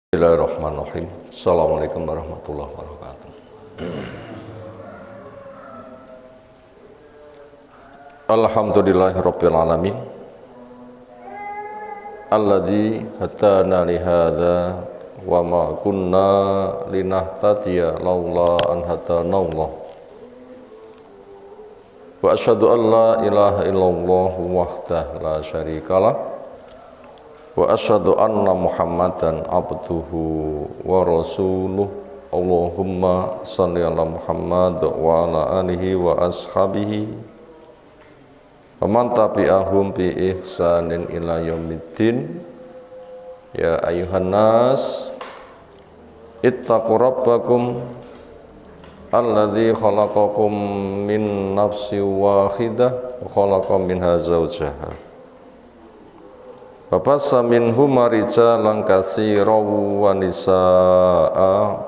Bismillahirrahmanirrahim. Assalamualaikum warahmatullahi wabarakatuh. Alhamdulillahirabbil alamin. Alladzi hadana li hadza wa ma kunna linahtadiya laula an hadanallah. Wa asyhadu an la ilaha illallah wahdahu la syarikalah. Wa asyhadu anna Muhammadan abduhu wa rasuluh. Allahumma shalli ala Muhammad wa ala alihi wa ashabihi wa man tabi'ahum bi ihsanin ila yaumiddin. Ya ayuhan nas ittaqu rabbakum alladzi khalaqakum min nafsin wahidah wa khalaqa minha zawjaha Babasa minhuma rijalan katsiran wa nisaa'a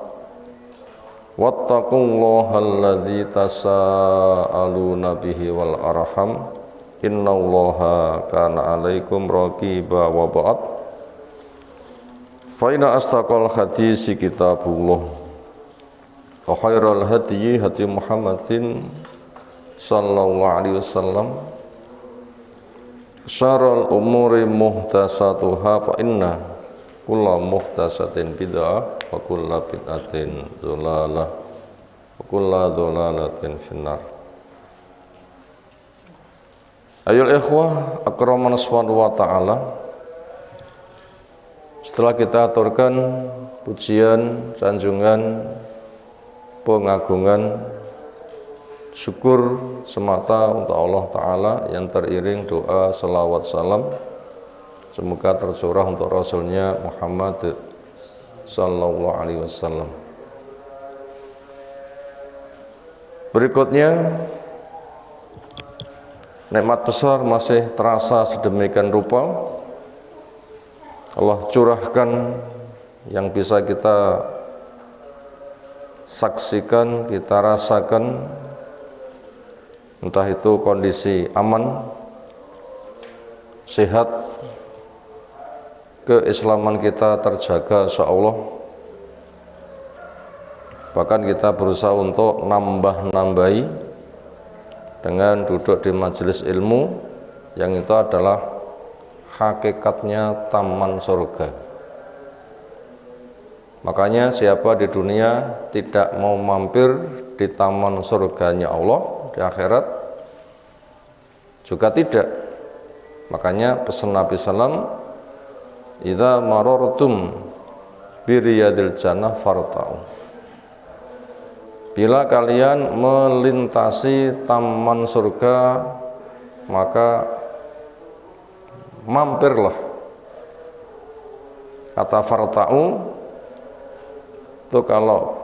wattaqullaha alladzi tasaaluna bihi wal arham innallaha kana 'alaikum raqiba wa ba'd. Fa inna astaqal hadisi kitabullah wa khairal hadyi hadi Muhammadin sallallahu alaihi wasallam. Syarrul umuri muhdatsatuha fa inna kulla muhdatsatin bid'ah wa kulla bid'atin dhalalah wa kulla dhalalatin finnar. Ayol ikhwah akraman subhanahu wa ta'ala, setelah kita aturkan pujian, sanjungan, pengagungan, syukur semata untuk Allah Ta'ala yang teriring doa salawat salam semoga tercurah untuk Rasulnya Muhammad sallallahu alaihi wasallam. Berikutnya, nikmat besar masih terasa sedemikian rupa. Allah curahkan yang bisa kita saksikan, kita rasakan, entah itu kondisi aman, sehat, keislaman kita terjaga insyaallah. Bahkan kita berusaha untuk nambah-nambahi dengan duduk di majelis ilmu yang itu adalah hakikatnya taman surga. Makanya siapa di dunia tidak mau mampir di taman surganya Allah di akhirat juga tidak. Makanya pesan Nabi sallam, idza marartum biriyadil jannah farta'u. Bila kalian melintasi taman surga maka mampirlah. Kata farta'u itu kalau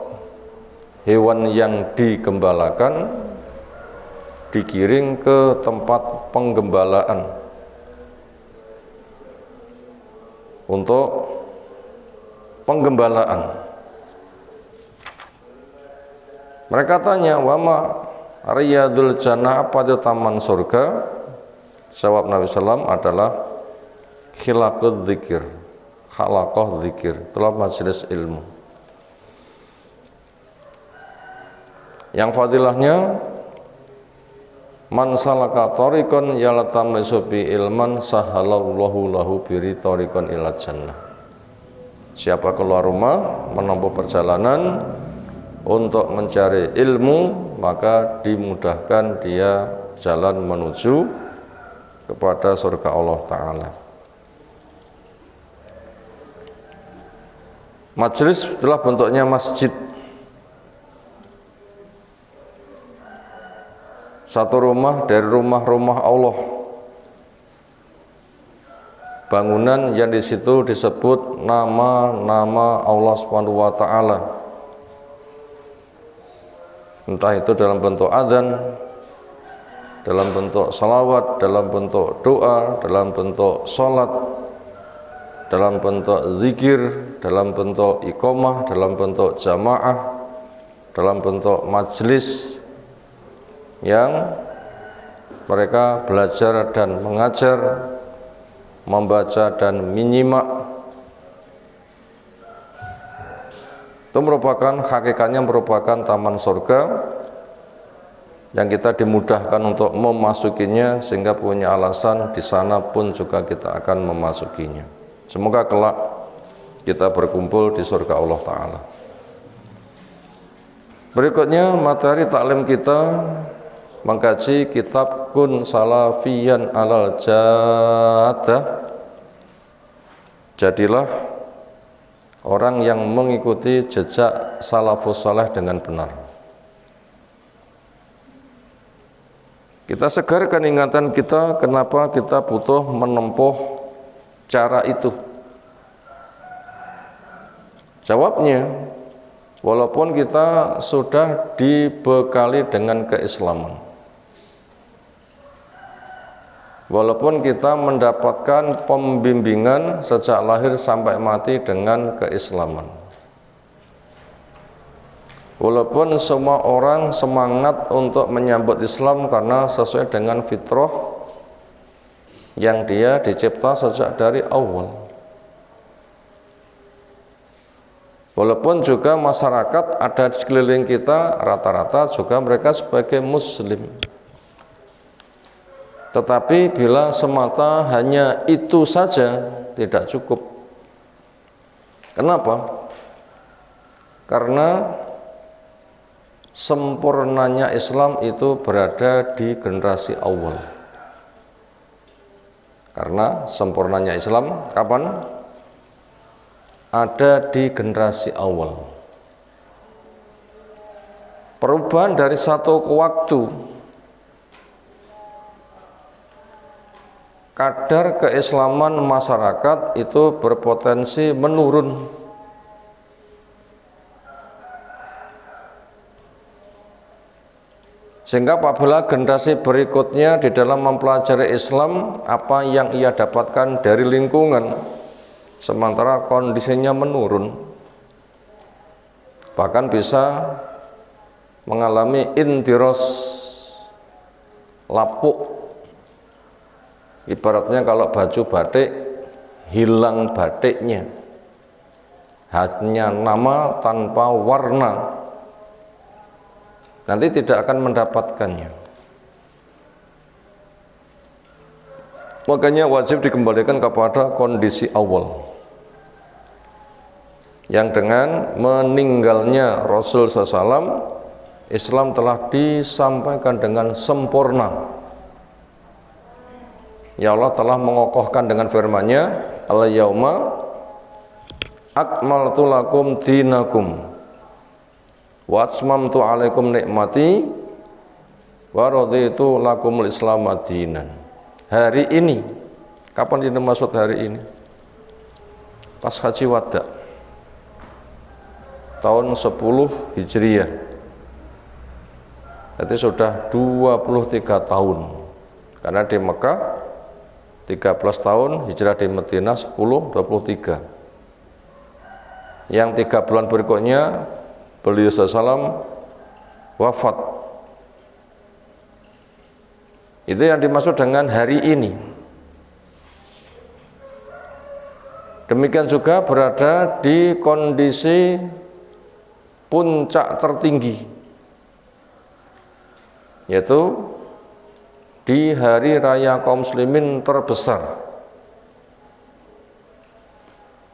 hewan yang digembalakan digiring ke tempat penggembalaan untuk penggembalaan. Mereka tanya, wama riyadul jannah, apa itu taman surga? Jawab Nabi sallam adalah khilaqud dzikir, halaqah dzikir, itulah majelis ilmu. Yang fadilahnya, man salaka tariqan yaltamisu bi ilman sahalallahu lahu biri tariqan ila jannah. Siapa keluar rumah menempuh perjalanan untuk mencari ilmu, maka dimudahkan dia jalan menuju kepada surga Allah Ta'ala. Majelis adalah bentuknya masjid. Satu rumah dari rumah-rumah Allah, bangunan yang di situ disebut nama-nama Allah Subhanahu wa Ta'ala, entah itu dalam bentuk adzan, dalam bentuk salawat, dalam bentuk doa, dalam bentuk sholat, dalam bentuk zikir, dalam bentuk iqamah, dalam bentuk jamaah, dalam bentuk majlis yang mereka belajar dan mengajar, membaca dan menyimak Itu merupakan hakikatnya merupakan taman surga yang kita dimudahkan untuk memasukinya, sehingga punya alasan di sana pun juga kita akan memasukinya. Semoga kelak kita berkumpul di surga Allah Ta'ala. Berikutnya materi taklim kita mengkaji kitab Kun Salafiyan Alal Jadah. Jadilah orang yang mengikuti jejak salafus saleh dengan benar. Kita segarkan ingatan kita, kenapa kita butuh menempuh cara itu. Jawabnya, walaupun kita sudah dibekali dengan keislaman, walaupun kita mendapatkan pembimbingan sejak lahir sampai mati dengan keislaman, walaupun semua orang semangat untuk menyambut Islam karena sesuai dengan fitrah yang dia dicipta sejak dari awal. Walaupun juga masyarakat ada di sekeliling kita rata-rata juga mereka sebagai muslim. Tetapi bila semata hanya itu saja tidak cukup. Kenapa? Karena sempurnanya Islam itu berada di generasi awal. Karena sempurnanya Islam kapan? Ada di generasi awal. Perubahan dari satu ke waktu, kadar keislaman masyarakat itu berpotensi menurun. Sehingga apabila generasi berikutnya di dalam mempelajari Islam, apa yang ia dapatkan dari lingkungan, sementara kondisinya menurun, bahkan bisa mengalami intiros, lapuk. Ibaratnya kalau baju batik hilang batiknya, hanya nama tanpa warna, nanti tidak akan mendapatkannya. Makanya wajib dikembalikan kepada kondisi awal, yang dengan meninggalnya Rasul SAW, Islam telah disampaikan dengan sempurna. Ya Allah telah mengokohkan dengan firman-Nya, al-yauma akmaltu lakum dinakum wa atmamtu alaikum nikmati wa raditu lakumul islam dinan. Hari ini, kapan ini maksud hari ini? Pas Haji Wada tahun 10 Hijriah. Jadi sudah 23 tahun. Karena di Mekah 13 tahun, hijrah di Madinah 10, 23. Yang 3 bulan berikutnya beliau SAW wafat. Itu yang dimaksud dengan hari ini. Demikian juga berada di kondisi puncak tertinggi, yaitu di hari raya kaum muslimin terbesar,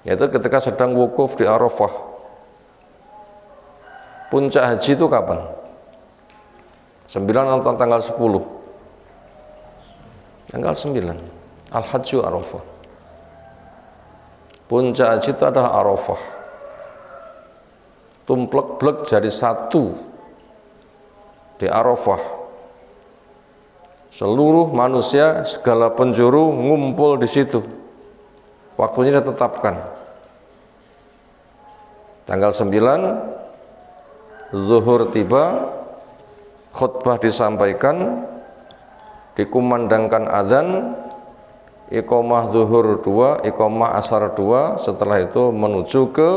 yaitu ketika sedang wukuf di Arafah. Puncak haji itu kapan? 9 atau tanggal 10? Tanggal 9, Al-Hajju Arafah. Puncak haji itu adalah Arafah. Tumplek-blek jadi satu di Arafah. Seluruh manusia, segala penjuru ngumpul di situ. Waktunya ditetapkan. Tanggal 9, zuhur tiba, khutbah disampaikan, dikumandangkan adzan, iqamah zuhur 2, iqamah asar 2, setelah itu menuju ke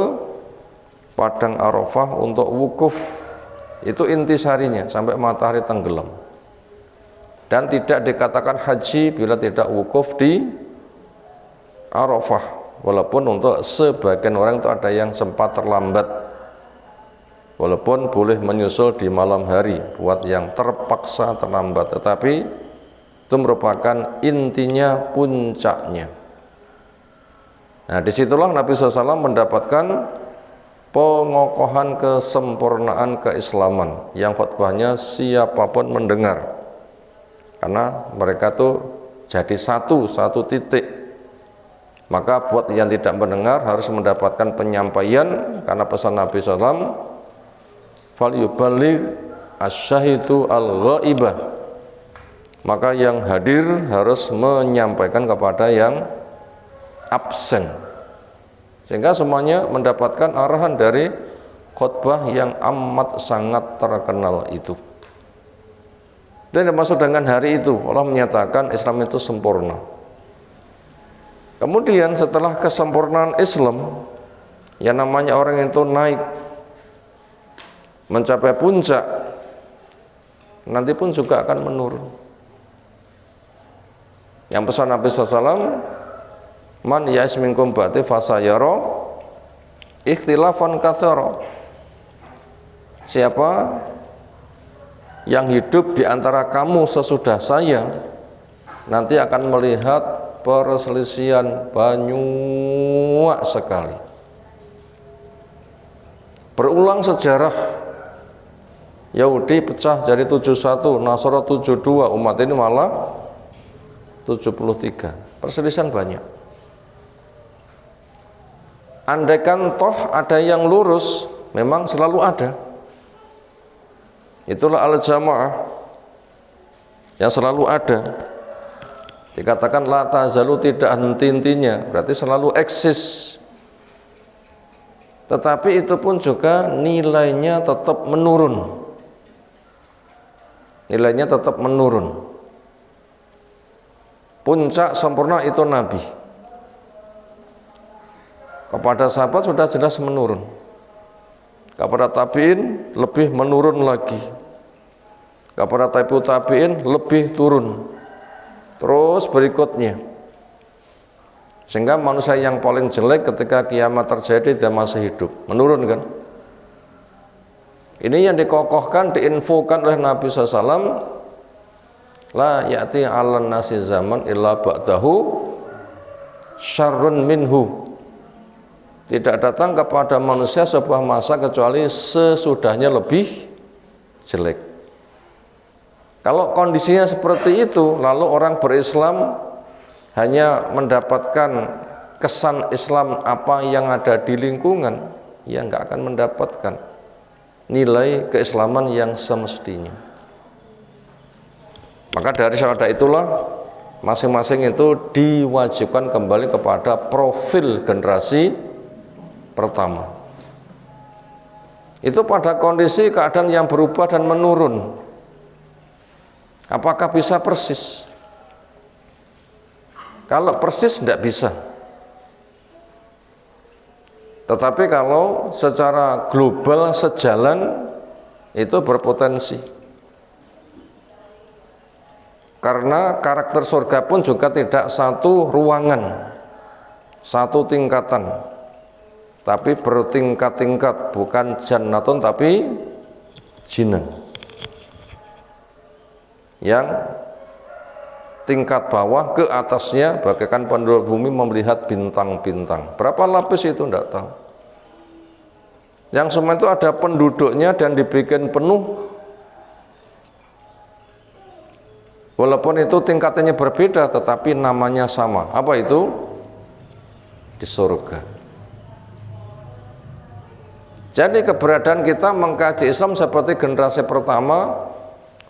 Padang Arafah untuk wukuf. Itu intisarinya sampai matahari tenggelam. Dan tidak dikatakan haji bila tidak wukuf di Arafah. Walaupun untuk sebagian orang itu ada yang sempat terlambat walaupun boleh menyusul di malam hari buat yang terpaksa terlambat, tetapi itu merupakan intinya, puncaknya. Nah, disitulah Nabi SAW mendapatkan pengokohan kesempurnaan keislaman yang khutbahnya siapapun mendengar, karena mereka tuh jadi satu titik. Maka buat yang tidak mendengar harus mendapatkan penyampaian, karena pesan Nabi SAW, fal yuballigh asy-syahidu al-ghaibah, maka yang hadir harus menyampaikan kepada yang absen, sehingga semuanya mendapatkan arahan dari khutbah yang amat sangat terkenal itu. Dan dimaksud dengan hari itu, Allah menyatakan Islam itu sempurna. Kemudian setelah kesempurnaan Islam, yang namanya orang itu naik mencapai puncak, nanti pun juga akan menurun. Yang pesan Nabi SAW, man ya'is minkum ba'di fasayara ikhtilafan katsara. Siapa yang hidup di antara kamu sesudah saya, nanti akan melihat perselisihan banyak sekali. Berulang sejarah, Yahudi pecah jadi 71, Nasara 72, umat ini malah 73. Perselisihan banyak. Andaikan toh ada yang lurus, memang selalu ada. Itulah al-jamaah yang selalu ada. Dikatakan la tazalu, tidak henti-hentinya, berarti selalu eksis. Tetapi itu pun juga nilainya tetap menurun. Nilainya tetap menurun. Puncak sempurna itu Nabi. Kepada sahabat sudah jelas menurun. Kepada tabi'in lebih menurun lagi. Kepada tabi'ut tabi'in lebih turun. Terus berikutnya, sehingga manusia yang paling jelek ketika kiamat terjadi dia masih hidup, menurun kan? Ini yang dikokohkan, diinfokan oleh Nabi SAW. La ya'ti 'alan nasi zaman illa ba'dahu syarrun minhu. Tidak datang kepada manusia sebuah masa kecuali sesudahnya lebih jelek. Kalau kondisinya seperti itu, lalu orang berislam hanya mendapatkan kesan Islam apa yang ada di lingkungan, ya nggak akan mendapatkan nilai keislaman yang semestinya. Maka dari sebab itulah masing-masing itu diwajibkan kembali kepada profil generasi pertama. Itu pada kondisi keadaan yang berubah dan menurun. Apakah bisa persis? Kalau persis tidak bisa. Tetapi kalau secara global sejalan, itu berpotensi. Karena karakter surga pun juga tidak satu ruangan, satu tingkatan, tapi bertingkat-tingkat, bukan jannatun tapi jinan. Yang tingkat bawah ke atasnya bagaikan penduduk bumi melihat bintang-bintang. Berapa lapis itu tidak tahu. Yang semua itu ada penduduknya dan dibikin penuh. Walaupun itu tingkatannya berbeda, tetapi namanya sama. Apa itu? Di surga. Jadi keberadaan kita mengkaji Islam seperti generasi pertama,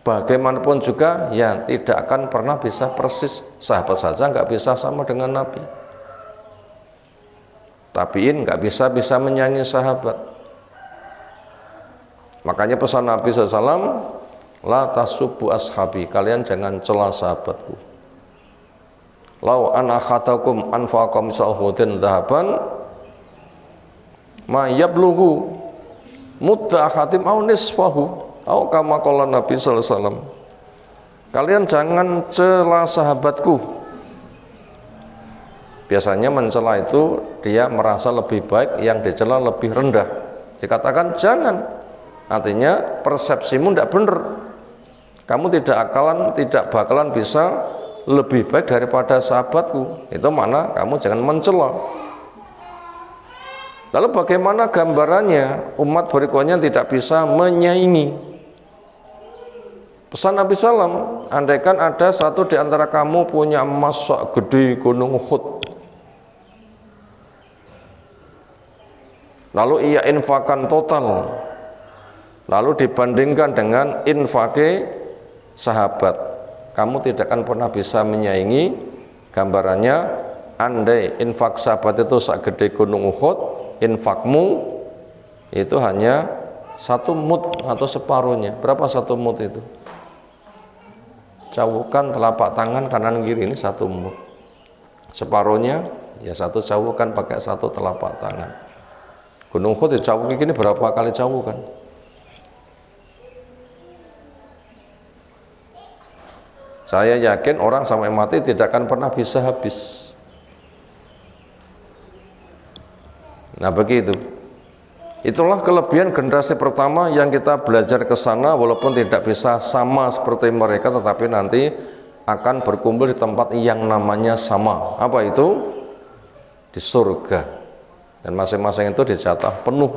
bagaimanapun juga ya tidak akan pernah bisa persis. Sahabat saja nggak bisa sama dengan Nabi. Tabiin nggak bisa menyanyi sahabat. Makanya pesan Nabi SAW, la tasubbu ashabi, kalian jangan cela sahabatku. Lau an akhatakum anfaqa misal hudin dhahaban ma yablughu mudda ahadim au nisfahu. Kama qala Nabi sallallahu alaihi wasallam. Kalian jangan cela sahabatku. Biasanya mencela itu dia merasa lebih baik, yang dicela lebih rendah. Dikatakan jangan. Artinya persepsimu tidak benar. Kamu tidak bakalan bisa lebih baik daripada sahabatku. Itu makna kamu jangan mencela. Lalu bagaimana gambarannya umat berikutnya tidak bisa menyaingi? Pesan Nabi Sallam, andaikan ada satu di antara kamu punya emas sok gede gunung Uhud, lalu ia infakkan total, lalu dibandingkan dengan infake sahabat, kamu tidak akan pernah bisa menyaingi. Gambarannya, andai infak sahabat itu segede gunung Uhud, infakmu itu hanya 1 mud atau separuhnya. Berapa 1 mud itu? Cawukan telapak tangan kanan kiri, ini 1 mud. Separuhnya ya 1 cawukan pakai 1 telapak tangan. Gunung Uhud dicawuki gini berapa kali cawukan? Saya yakin orang sampai mati tidak akan pernah bisa habis. Nah begitu. Itulah kelebihan generasi pertama yang kita belajar ke sana, walaupun tidak bisa sama seperti mereka, tetapi nanti akan berkumpul di tempat yang namanya sama. Apa itu? Di surga. Dan masing-masing itu dijatah penuh.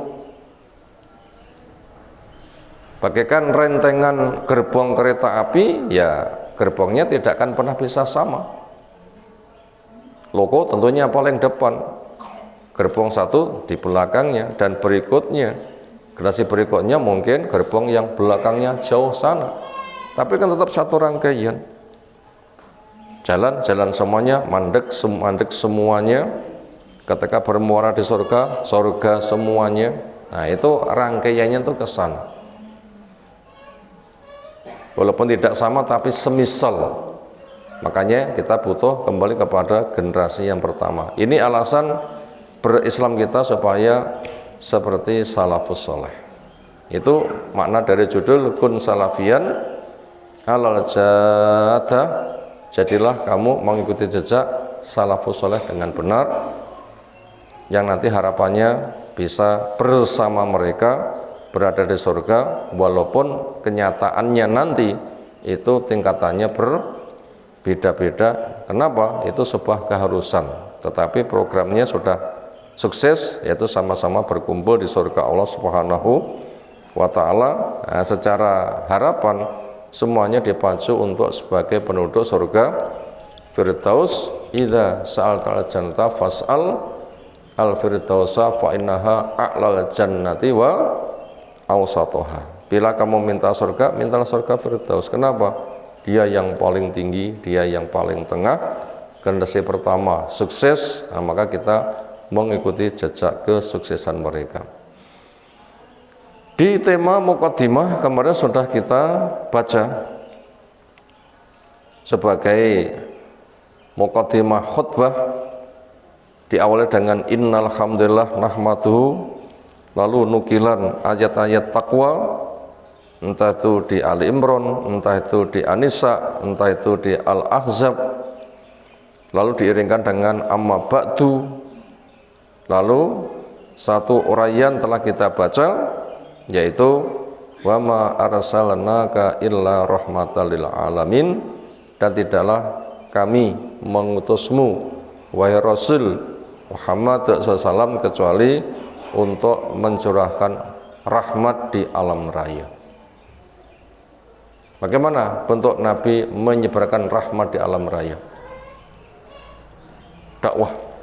Bagaikan rentengan gerbong kereta api, ya gerbongnya tidak akan pernah bisa sama. Loko tentunya paling depan, gerbong 1 di belakangnya, dan berikutnya, generasi berikutnya mungkin gerbong yang belakangnya jauh sana, tapi kan tetap satu rangkaian. Jalan semuanya, mandek semuanya. Ketika bermuara di surga semuanya. Nah itu rangkaiannya tuh ke sana. Walaupun tidak sama tapi semisal. Makanya kita butuh kembali kepada generasi yang pertama. Ini alasan berislam kita supaya seperti salafus soleh. Itu makna dari judul kun salafian alal jadah, jadilah kamu mengikuti jejak salafus soleh dengan benar, yang nanti harapannya bisa bersama mereka berada di surga, walaupun kenyataannya nanti itu tingkatannya berbeda-beda. Kenapa? Itu sebuah keharusan, tetapi programnya sudah sukses, yaitu sama-sama berkumpul di surga Allah Subhanahu wa ta'ala. Nah, secara harapan semuanya dipacu untuk sebagai penduduk surga Firdaus. Idza sa'altal jannata fas'al al-firdausa fa innaha a'lal jannati wa awsatuha. Bila kamu minta surga, mintalah surga Firdaus. Kenapa? Dia yang paling tinggi, dia yang paling tengah, generasi pertama sukses. Nah, maka kita mengikuti jejak kesuksesan mereka. Di tema muqaddimah kemarin sudah kita baca sebagai muqaddimah khutbah, diawali dengan innal hamdalillah nahmaduhu, lalu nukilan ayat-ayat takwa, entah itu di Ali Imran, entah itu di An-Nisa, entah itu di Al-Ahzab, lalu diiringkan dengan amma ba'du. Lalu satu uraian telah kita baca, yaitu wa ma arsalnaka illa rahmatan lil alamin, dan tidaklah kami mengutusmu wahai Rasul Muhammad SAW kecuali untuk mencurahkan rahmat di alam raya. Bagaimana bentuk Nabi menyebarkan rahmat di alam raya? Dakwah.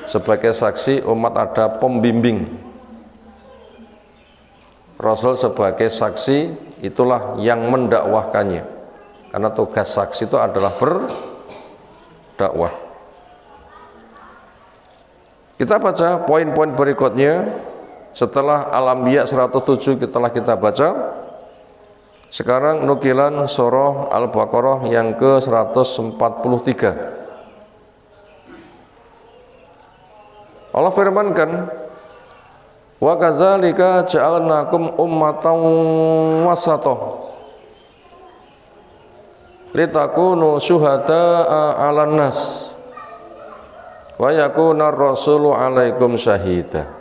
Sebagai saksi umat ada pembimbing. Rasul sebagai saksi itulah yang mendakwahkannya. Karena tugas saksi itu adalah berdakwah. Kita baca poin-poin berikutnya. Setelah Al-Anbiya 107 telah kita baca. Sekarang nukilan surah Al-Baqarah yang ke-143. Allah firmankan, wa kadzalika ja'alnakum ummatan wasata litakunu syuhada'a 'alan nas wa yakuna ar-rasulu 'alaikum syahida.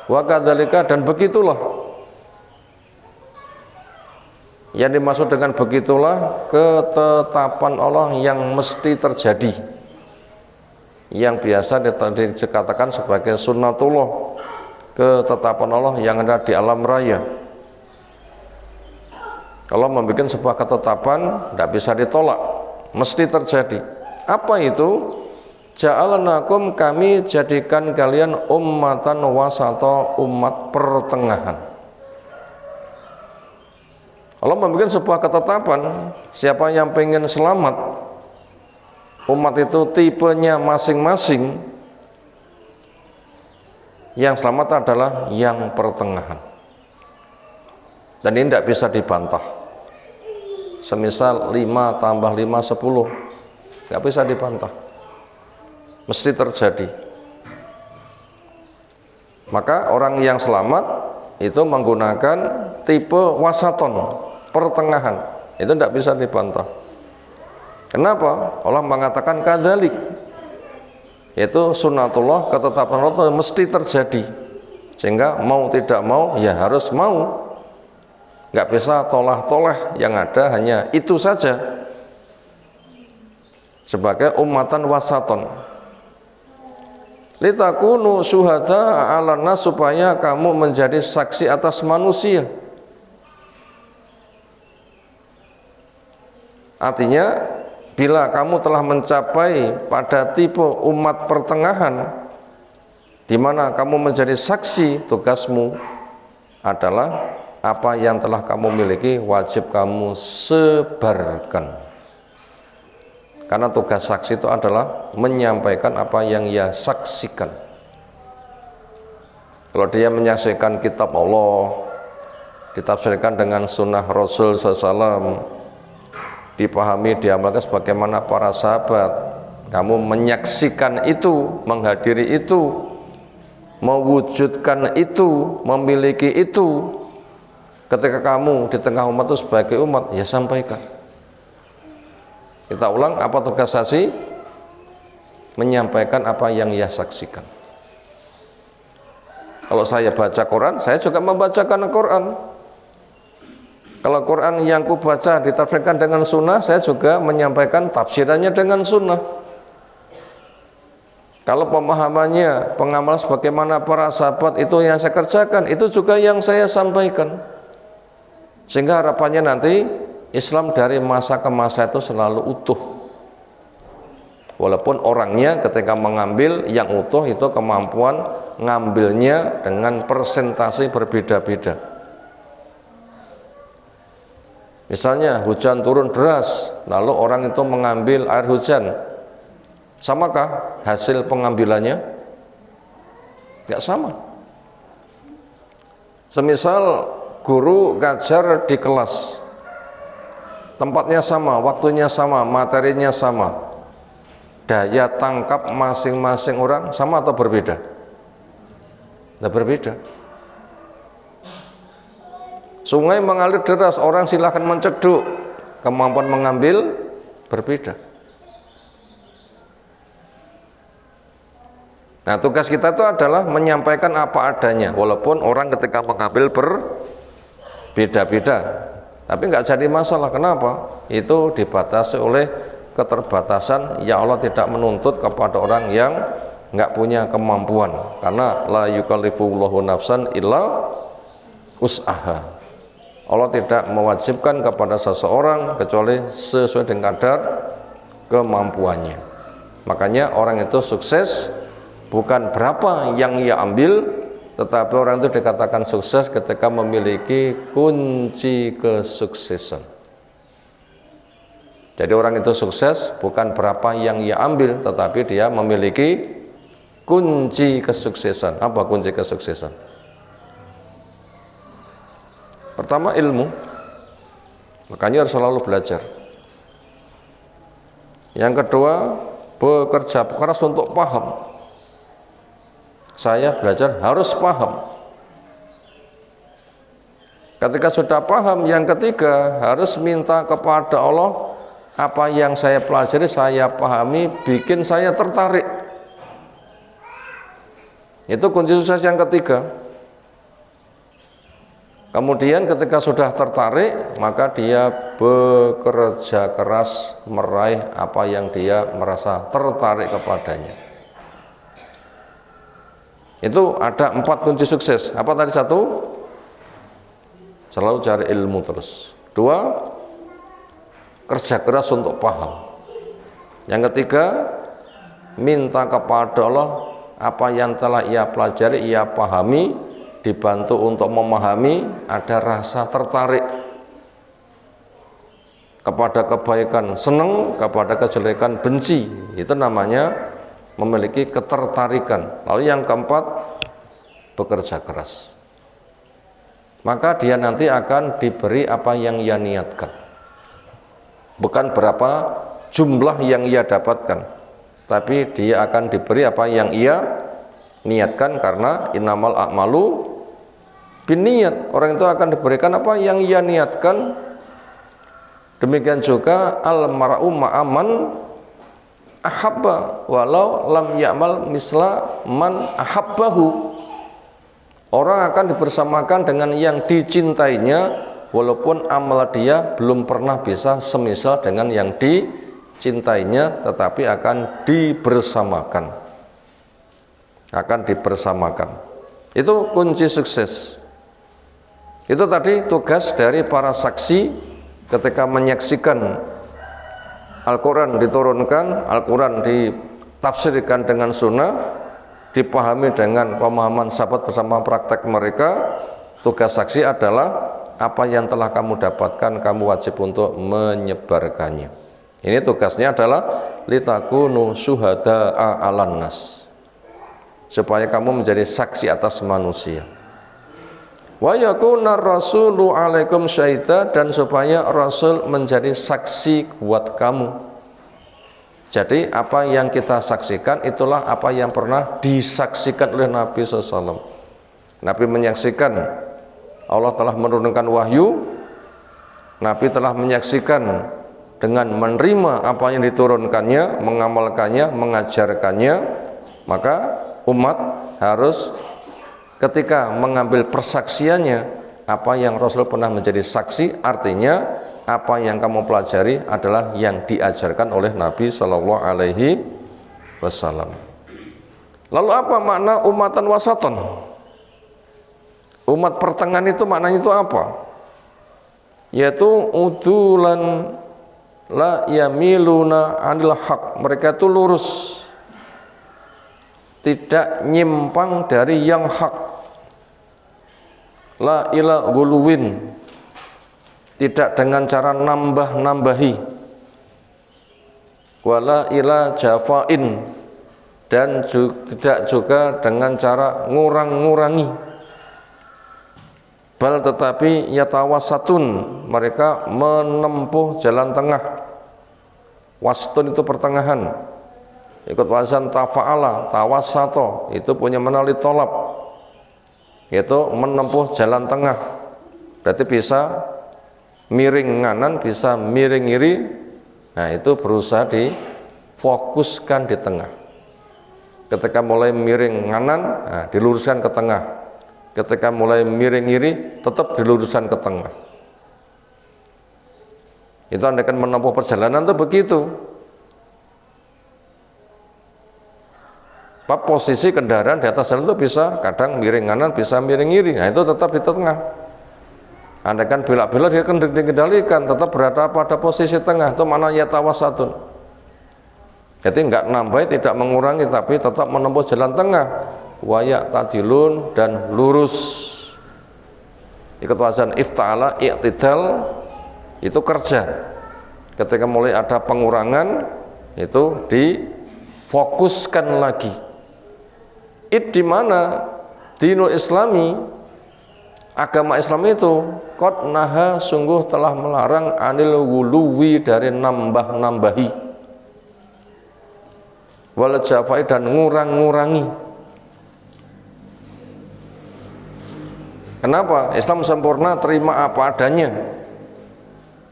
Wa kadzalika, dan begitulah. Yang dimaksud dengan begitulah ketetapan Allah yang mesti terjadi, yang biasa dikatakan sebagai sunnatullah, ketetapan Allah yang ada di alam raya. Kalau membuat sebuah ketetapan tidak bisa ditolak, mesti terjadi. Apa itu? Ja'alnakum, kami jadikan kalian ummatan wasata, umat pertengahan. Allah membuat sebuah ketetapan, siapa yang pengen selamat, umat itu tipenya masing-masing, yang selamat adalah yang pertengahan. Dan ini tidak bisa dibantah. Semisal 5 tambah 5 10, tidak bisa dibantah, mesti terjadi. Maka orang yang selamat itu menggunakan tipe wasaton, pertengahan. Itu tidak bisa dibantah. Kenapa? Allah mengatakan kadzalik, yaitu sunnatullah, ketetapan Allah mesti terjadi, sehingga mau tidak mau ya harus mau, nggak bisa tolah-tolah, yang ada hanya itu saja sebagai ummatan wasaton. Litakunu syuhada 'alan nas, supaya kamu menjadi saksi atas manusia. Artinya bila kamu telah mencapai pada tipe umat pertengahan, di mana kamu menjadi saksi, tugasmu adalah apa yang telah kamu miliki wajib kamu sebarkan. Karena tugas saksi itu adalah menyampaikan apa yang ia saksikan. Kalau dia menyaksikan kitab Allah, ditafsirkan dengan sunnah Rasul SAW, dipahami, diamalkan sebagaimana para sahabat, kamu menyaksikan itu, menghadiri itu, mewujudkan itu, memiliki itu, ketika kamu di tengah umat itu sebagai umat, ya sampaikan. Kita ulang, apa tugas saksi? Menyampaikan apa yang ia saksikan. Kalau saya baca Quran, saya juga membacakan Quran. Kalau Quran yang ku baca ditafsirkan dengan sunnah, saya juga menyampaikan tafsirannya dengan sunnah. Kalau pemahamannya, pengamalan sebagaimana para sahabat, itu yang saya kerjakan, itu juga yang saya sampaikan. Sehingga harapannya nanti Islam dari masa ke masa itu selalu utuh. Walaupun orangnya ketika mengambil yang utuh itu kemampuan ngambilnya dengan persentase berbeda-beda. Misalnya hujan turun deras, lalu orang itu mengambil air hujan, samakah hasil pengambilannya? Tidak sama. Semisal guru ngajar di kelas, tempatnya sama, waktunya sama, materinya sama, daya tangkap masing-masing orang sama atau berbeda? Tidak berbeda. Sungai mengalir deras, orang silahkan menceduk, kemampuan mengambil berbeda. Nah, tugas kita itu adalah menyampaikan apa adanya, walaupun orang ketika mengambil berbeda-beda, tapi nggak jadi masalah. Kenapa? Itu dibatasi oleh keterbatasan yang Allah tidak menuntut kepada orang yang nggak punya kemampuan, karena la yukallifullahu nafsan illa us'aha. Allah tidak mewajibkan kepada seseorang kecuali sesuai dengan kadar kemampuannya. Makanya orang itu sukses bukan berapa yang ia ambil, tetapi orang itu dikatakan sukses ketika memiliki kunci kesuksesan. Jadi orang itu sukses bukan berapa yang ia ambil, tetapi dia memiliki kunci kesuksesan. Apa kunci kesuksesan? Pertama, ilmu. Makanya harus selalu belajar. Yang kedua, bekerja keras untuk paham. Saya belajar harus paham. Ketika sudah paham, yang ketiga harus minta kepada Allah, apa yang saya pelajari, saya pahami, bikin saya tertarik. Itu kunci sukses yang ketiga. Kemudian ketika sudah tertarik, maka dia bekerja keras meraih apa yang dia merasa tertarik kepadanya. Itu ada 4 kunci sukses. Apa tadi? 1, selalu cari ilmu terus. 2, kerja keras untuk paham. Yang ketiga, minta kepada Allah apa yang telah ia pelajari, ia pahami, dibantu untuk memahami, ada rasa tertarik kepada kebaikan, senang, kepada kejelekan, benci. Itu namanya memiliki ketertarikan. Lalu yang keempat, bekerja keras. Maka dia nanti akan diberi apa yang ia niatkan. Bukan berapa jumlah yang ia dapatkan, tapi dia akan diberi apa yang ia niatkan, karena innamal a'malu binniyat. Orang itu akan diberikan apa yang ia niatkan. Demikian juga al-mar'u ma'aman ahabba walau lam ya'mal misla man ahabbahu. Orang akan dibersamakan dengan yang dicintainya walaupun amal dia belum pernah bisa semisal dengan yang dicintainya, tetapi akan dibersamakan. Itu kunci sukses. Itu tadi tugas dari para saksi ketika menyaksikan Al-Quran diturunkan, Al-Quran ditafsirkan dengan sunnah, dipahami dengan pemahaman sahabat bersama praktek mereka. Tugas saksi adalah apa yang telah kamu dapatkan, kamu wajib untuk menyebarkannya. Ini tugasnya adalah litakunu syuhada'a 'alan nas, supaya kamu menjadi saksi atas manusia. Wa yakuna rasulu 'alaikum syahida, dan supaya Rasul menjadi saksi buat kamu. Jadi apa yang kita saksikan itulah apa yang pernah disaksikan oleh Nabi SAW. Nabi menyaksikan Allah telah menurunkan wahyu, Nabi telah menyaksikan dengan menerima apa yang diturunkannya, mengamalkannya, mengajarkannya. Maka umat harus ketika mengambil persaksiannya, apa yang Rasul pernah menjadi saksi, artinya apa yang kamu pelajari adalah yang diajarkan oleh Nabi Shallallahu Alaihi Wasallam. Lalu apa makna umatan wasaton? Umat pertengahan itu maknanya itu apa? Yaitu udulan la yamiluna anil haq. Mereka itu lurus, tidak nyimpang dari yang hak. La ila guluwin, tidak dengan cara nambah-nambahi. Wala ila jafain, dan tidak juga dengan cara ngurang-ngurangi. Bal tetapi yatawasatun, mereka menempuh jalan tengah. Wasatun itu pertengahan. Ikut wazan tafa'ala, tawasato, itu punya menali tolab, itu menempuh jalan tengah. Berarti bisa miring kanan, bisa miring kiri. Nah, itu berusaha difokuskan di tengah. Ketika mulai miring kanan, nah, diluruskan ke tengah. Ketika mulai miring kiri, tetap diluruskan ke tengah. Itu Anda akan menempuh perjalanan itu begitu. Posisi kendaraan di atas jalan itu bisa kadang miring kanan, bisa miring kiri. Nah, itu tetap di tengah. Anda kan belak-belak dia kan dikendalikan, tetap berada pada posisi tengah. Itu mana yatawasatun. Jadi enggak nambah, tidak mengurangi, tapi tetap menempuh jalan tengah. Wayak tadilun, dan lurus. Ikut wazan ifta'ala, i'tidal, itu kerja. Ketika mulai ada pengurangan, itu difokuskan lagi. Di mana dinul islami, agama Islam itu qad naha, sungguh telah melarang anil wuluwi, dari nambah-nambahi, wal jafai, dan ngurang-ngurangi. Kenapa? Islam sempurna, terima apa adanya,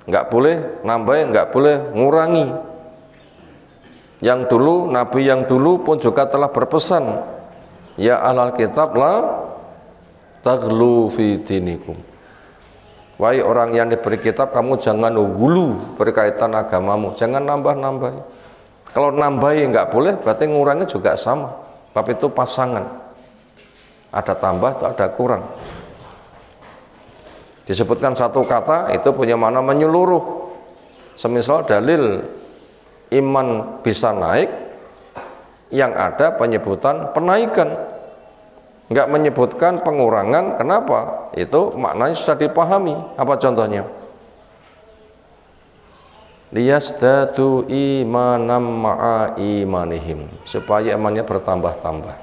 nggak boleh nambah, nggak boleh ngurangi. Yang dulu, Nabi yang dulu pun juga telah berpesan, ya ahlal kitab la taghlu fi dinikum, Wahai orang yang diberi kitab, kamu jangan gulu berkaitan agamamu, jangan nambah-nambah. Kalau nambahi nggak boleh, berarti ngurangi juga sama. Bab itu pasangan, ada tambah atau ada kurang. Disebutkan satu kata itu punya makna menyeluruh. Semisal dalil iman bisa naik, yang ada penyebutan penaikan, nggak menyebutkan pengurangan. Kenapa? Itu maknanya sudah dipahami. Apa contohnya? Liyasdatu imanam ma'a imanihim, supaya imannya bertambah-tambah.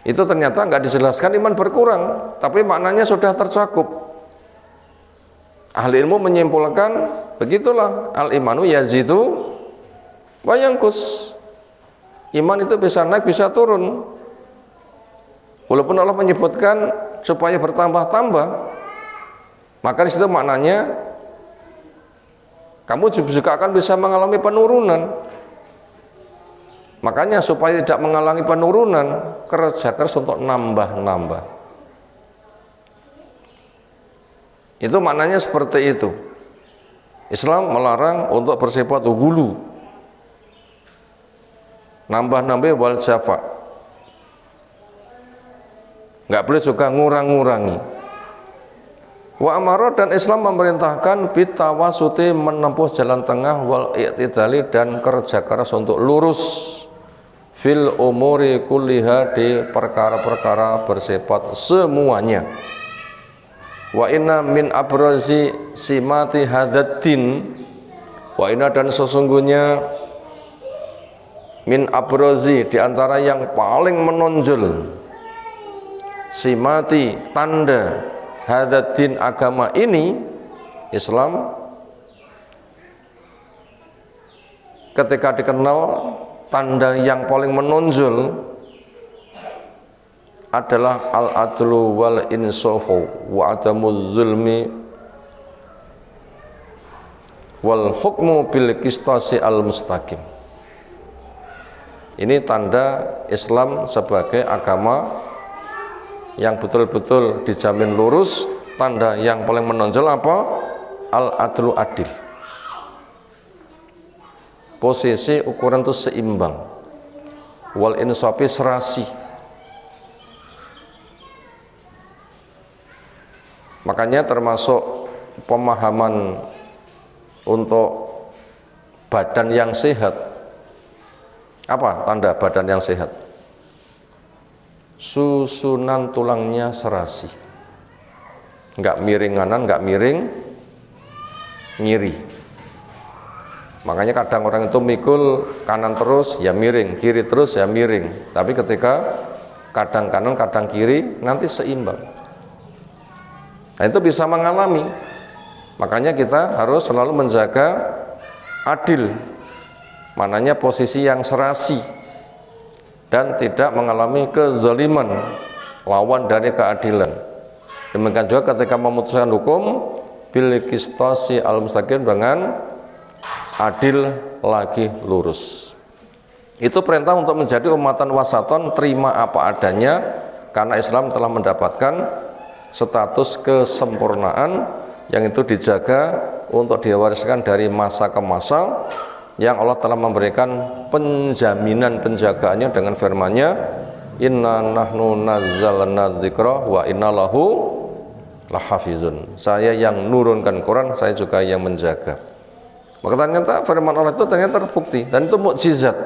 Itu ternyata nggak dijelaskan iman berkurang, tapi maknanya sudah tercakup. Ahli ilmu menyimpulkan begitulah, al-imanu yazidu wa yanqus. Iman itu bisa naik, bisa turun. Walaupun Allah menyebutkan supaya bertambah-tambah, maka di situ maknanya kamu juga akan bisa mengalami penurunan. Makanya supaya tidak mengalami penurunan, kerja keras untuk nambah-nambah. Itu maknanya seperti itu. Islam melarang untuk bersifat gulu, nambah-nambah wal jafa, nggak boleh juga ngurang-ngurangi. Wa amara, dan Islam memerintahkan bitawasuti, menempuh jalan tengah, wal i'tidali, dan kerja keras untuk lurus, fil umuri kulliha, di perkara-perkara bersifat semuanya. Wa inna min abrazi simati hadatin, wa inna, dan sesungguhnya min abrazi, diantara yang paling menonjol, simati, tanda, hadatin, agama ini, Islam, ketika dikenal tanda yang paling menonjol adalah al-adlu wal insafu wa adamuz zulmi wal hukmu bil qistasi al mustaqim. Ini tanda Islam sebagai agama yang betul-betul dijamin lurus. Tanda yang paling menonjol apa? Al-adlu, adil. Posisi ukuran itu seimbang. Wal insafi, serasi. Makanya termasuk pemahaman untuk badan yang sehat. Apa tanda badan yang sehat? Susunan tulangnya serasi, nggak miring kanan, nggak miring ngiri. Makanya kadang orang itu mikul kanan terus ya miring, kiri terus ya miring. Tapi ketika kadang kanan kadang kiri, nanti seimbang. Nah, itu bisa mengalami. Makanya kita harus selalu menjaga adil, maknanya posisi yang serasi, dan tidak mengalami kezaliman, lawan dari keadilan. Demikian juga ketika memutuskan hukum, bil qistasi al mustaqim, dengan adil lagi lurus. Itu perintah untuk menjadi umatan wasaton, terima apa adanya, karena Islam telah mendapatkan status kesempurnaan yang itu dijaga untuk diwariskan dari masa ke masa, yang Allah telah memberikan penjaminan penjagaannya dengan firman-Nya, inna nahnu nazzalna dzikra wa inna lahu lahafizun. Saya yang nurunkan Quran, saya juga yang menjaga. Maka ternyata firman Allah itu ternyata terbukti, dan itu mukjizat.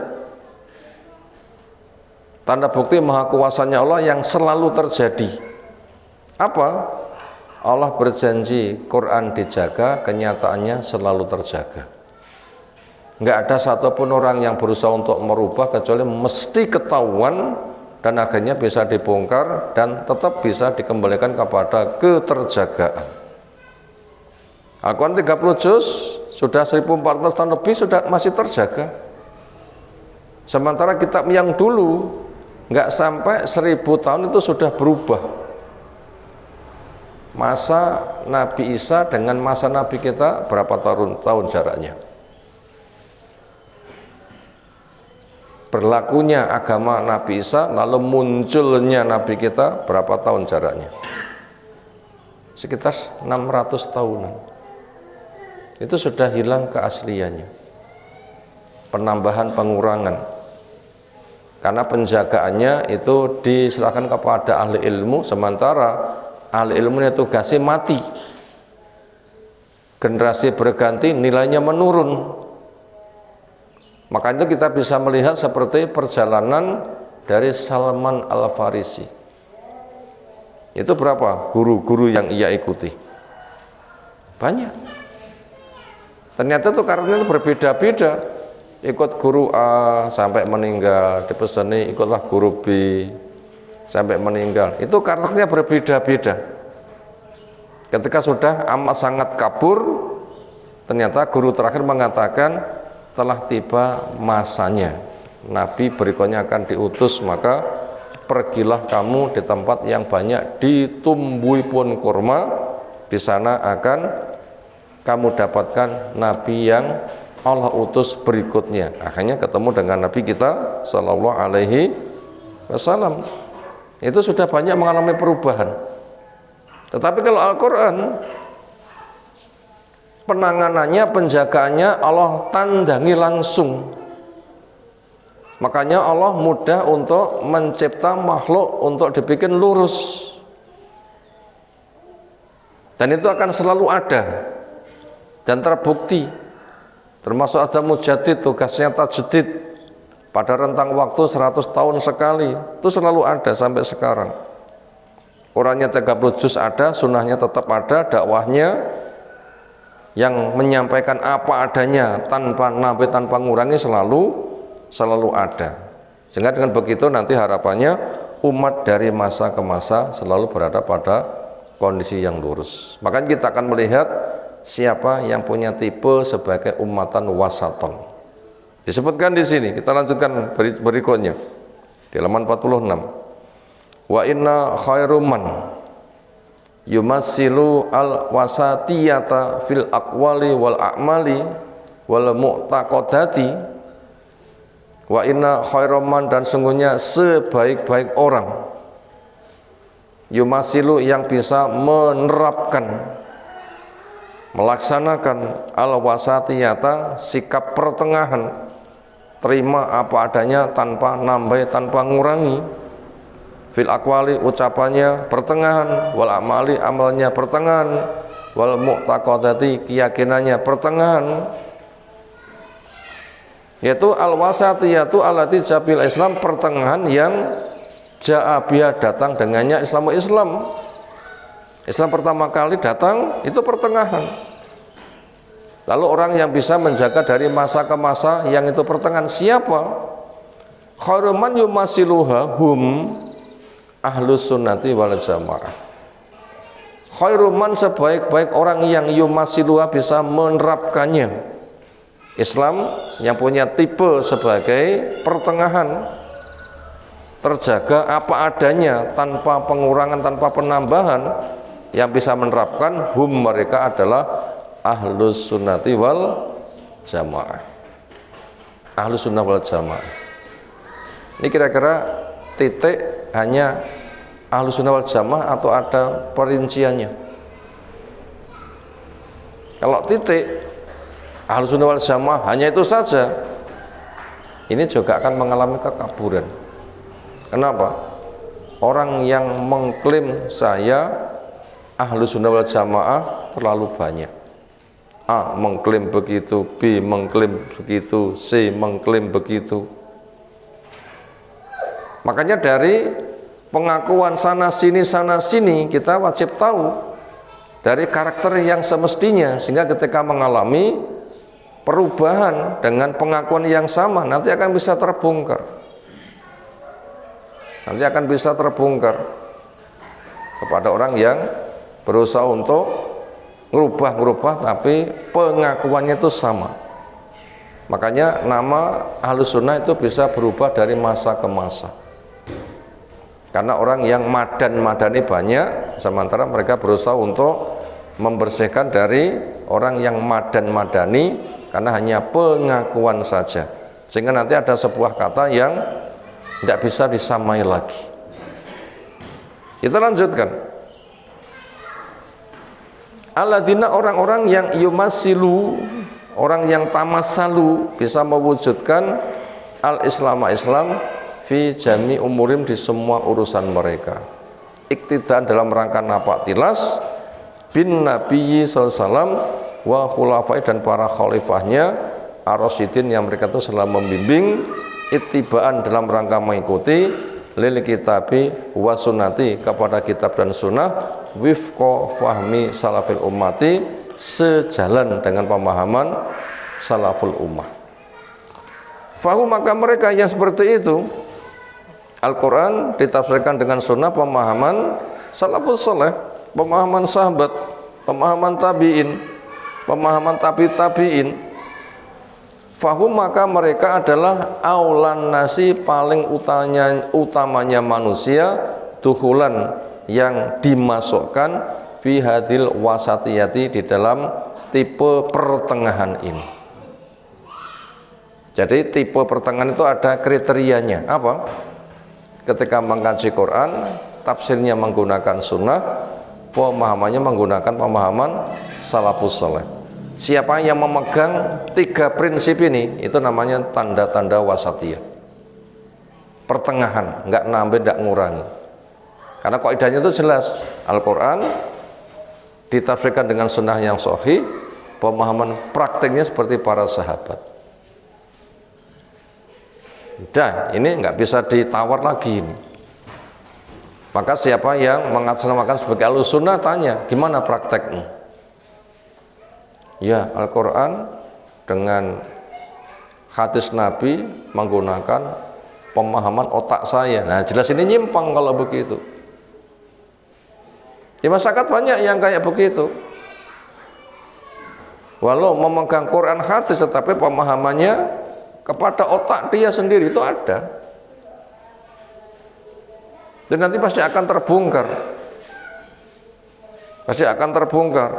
Tanda bukti maha kuasanya Allah yang selalu terjadi. Apa? Allah berjanji Quran dijaga, kenyataannya selalu terjaga. Nggak ada satupun orang yang berusaha untuk merubah, kecuali mesti ketahuan dan akhirnya bisa dibongkar dan tetap bisa dikembalikan kepada keterjagaan. Al-Quran 30 juz sudah 1400 tahun lebih sudah masih terjaga. Sementara kitab yang dulu nggak sampai 1000 tahun itu sudah berubah. Masa Nabi Isa dengan masa Nabi kita berapa tahun jaraknya? Berlakunya agama Nabi Isa lalu munculnya Nabi kita berapa tahun jaraknya? sekitar 600 tahunan. Itu sudah hilang keasliannya. Penambahan, pengurangan. Karena penjagaannya itu diserahkan kepada ahli ilmu, sementara ahli ilmunya tugasnya mati. Generasi berganti, nilainya menurun. Maka itu kita bisa melihat seperti perjalanan dari Salman Al-Farisi. Itu berapa guru-guru yang ia ikuti? Banyak. Ternyata tuh karakternya berbeda-beda. Ikut guru A sampai meninggal, dipeseni ikutlah guru B sampai meninggal. Itu karakternya berbeda-beda. Ketika sudah amat sangat kabur, ternyata guru terakhir mengatakan telah tiba masanya. Nabi berikutnya akan diutus, maka pergilah kamu di tempat yang banyak ditumbuhi pohon kurma. Di sana akan kamu dapatkan Nabi yang Allah utus berikutnya. Akhirnya ketemu dengan Nabi kita Sallallahu Alaihi Wasallam. Itu sudah banyak mengalami perubahan. Tetapi kalau Al-Quran, penanganannya, penjagaannya Allah tandangi langsung. Makanya Allah mudah untuk mencipta makhluk untuk dibikin lurus. Dan itu akan selalu ada dan terbukti. Termasuk ada mujaddid, tugasnya tajdid pada rentang waktu 100 tahun sekali. Itu selalu ada sampai sekarang. Qurannya 30 juz ada, sunnahnya tetap ada, dakwahnya yang menyampaikan apa adanya tanpa nambah, tanpa ngurangi selalu ada. Sehingga dengan begitu nanti harapannya umat dari masa ke masa selalu berada pada kondisi yang lurus. Makanya kita akan melihat siapa yang punya tipe sebagai ummatan wasaton. Disebutkan di sini, kita lanjutkan berikutnya di halaman 46. Wa inna khairuman yumassilu al wasatiyata fil aqwali wal a'mali wal mu'taqadati. Wa inna khairuman, dan sungguhnya sebaik-baik orang, yumassilu yang bisa menerapkan, melaksanakan al-wasatiyata, sikap pertengahan, terima apa adanya tanpa nambah, tanpa ngurangi, fil aqwali, ucapannya pertengahan, wal amali, amalnya pertengahan, wal mu'taqadati, keyakinannya pertengahan. Yaitu al-wasatiyatu allati jabil Islam, pertengahan yang ja'abiyah, datang dengannya Islam. Islam pertama kali datang itu pertengahan. Lalu orang yang bisa menjaga dari masa ke masa yang itu pertengahan siapa? Khairuman yumasiluha hum ahlus sunnati wal jamaah. Khairuman, sebaik-baik orang yang yumasiluha, bisa menerapkannya, Islam yang punya tipe sebagai pertengahan, terjaga apa adanya tanpa pengurangan, tanpa penambahan, yang bisa menerapkan hum, mereka adalah ahlus sunnati wal jamaah. Ahlus sunnah wal jamaah ini kira-kira titik hanya ahlus sunnah wal jamaah atau ada perinciannya? Kalau titik ahlus sunnah wal jamaah hanya itu saja, ini juga akan mengalami kekaburan. Kenapa? Orang yang mengklaim saya Ahlus Sunnah wal Jamaah terlalu banyak. A mengklaim begitu, B mengklaim begitu, C mengklaim begitu. Makanya dari pengakuan sana sini kita wajib tahu dari karakter yang semestinya, sehingga ketika mengalami perubahan dengan pengakuan yang sama nanti akan bisa terbongkar. Nanti akan bisa terbongkar kepada orang yang berusaha untuk ngerubah tapi pengakuannya itu sama. Makanya nama Ahlus Sunnah itu bisa berubah dari masa ke masa. Karena orang yang madani banyak, sementara mereka berusaha untuk membersihkan dari orang yang madani karena hanya pengakuan saja. Sehingga nanti ada sebuah kata yang tidak bisa disamai lagi. Kita lanjutkan. Alladzina orang-orang yang yumasilu, orang yang tamasalu, bisa mewujudkan al-Islam fi jami umurim, di semua urusan mereka. Iktidaan dalam rangka napak tilas bin Nabi sallallahu wa khulafai, dan para khalifahnya ar-rasyidin yang mereka itu selalu membimbing, ittibaan dalam rangka mengikuti lil kitabi wa sunnati, kepada kitab dan sunnah, wifqa fahmi salafil ummati, sejalan dengan pemahaman salaful ummah. Fahu, maka mereka yang seperti itu, Al-Quran ditafsirkan dengan sunnah, pemahaman salafus saleh, pemahaman sahabat, pemahaman tabi'in, pemahaman tabi'in. Fahum, maka mereka adalah aulan nasi, paling utamanya manusia, duhulan, yang dimasukkan fi hadil wasatiyati, di dalam tipe pertengahan ini. Jadi tipe pertengahan itu ada kriterianya. Apa? Ketika mengkaji Quran, tafsirnya menggunakan sunnah, pemahamannya menggunakan pemahaman salafus saleh. Siapa yang memegang 3 prinsip ini, itu namanya tanda-tanda wasatiyah, pertengahan, nggak nambah, nggak ngurangi. Karena kaidahnya itu jelas, Al-Quran ditafsirkan dengan sunnah yang sahih, pemahaman prakteknya seperti para sahabat. Udah, ini nggak bisa ditawar lagi ini. Maka siapa yang mengatasnamakan sebagai ahlus sunnah, tanya, gimana prakteknya? Ya, Al-Quran dengan hadis Nabi menggunakan pemahaman otak saya. Nah, jelas ini nyimpang kalau begitu. Di masyarakat banyak yang kayak begitu. Walau memegang Quran hadis, tetapi pemahamannya kepada otak dia sendiri itu ada. Dan nanti pasti akan terbongkar. Pasti akan terbongkar.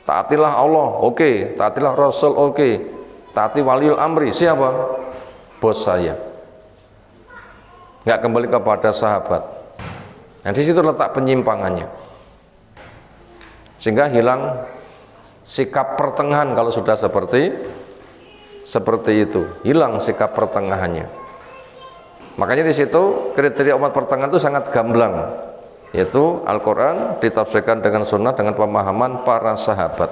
Taatilah Allah, oke. Taatilah Rasul, oke. Taati waliul amri, siapa? Bos saya. Nggak kembali kepada sahabat. Nah, di situ letak penyimpangannya. Sehingga hilang sikap pertengahan kalau sudah seperti itu, hilang sikap pertengahannya. Makanya di situ kriteria umat pertengahan itu sangat gamblang, yaitu Al-Quran ditafsirkan dengan sunnah dengan pemahaman para sahabat.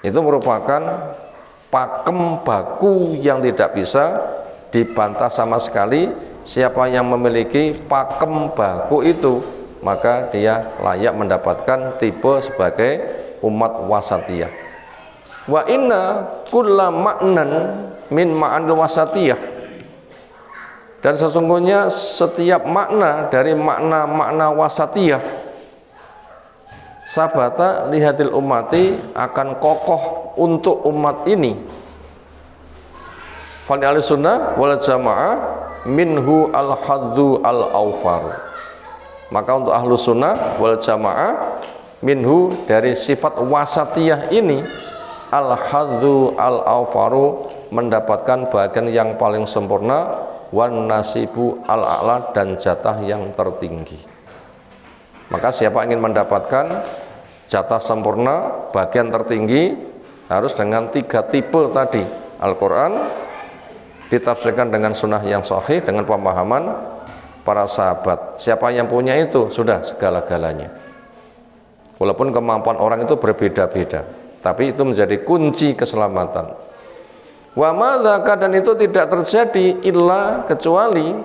Itu merupakan pakem baku yang tidak bisa dibantah sama sekali. Siapa yang memiliki pakem baku itu, maka dia layak mendapatkan tipe sebagai umat wasatiyah. Wa inna kulla ma'nan min ma'anil wasatiyah, dan sesungguhnya setiap makna dari makna-makna wasatiyah, sabata lihadil ummati, akan kokoh untuk umat ini. Fali ahli sunnah wal jamaah minhu al-haddu al-awfar, maka untuk ahlu sunnah wal jamaah minhu, dari sifat wasatiyah ini, al-haddu al-awfaru, mendapatkan bagian yang paling sempurna, wan nasibu al-a'la, dan jatah yang tertinggi. Maka siapa ingin mendapatkan jatah sempurna, bagian tertinggi, harus dengan 3 tipe tadi. Al-Quran ditafsirkan dengan sunnah yang sahih, dengan pemahaman para sahabat. Siapa yang punya itu, sudah segala-galanya. Walaupun kemampuan orang itu berbeda-beda, tapi itu menjadi kunci keselamatan. Wa madzaka, dan itu tidak terjadi illa, kecuali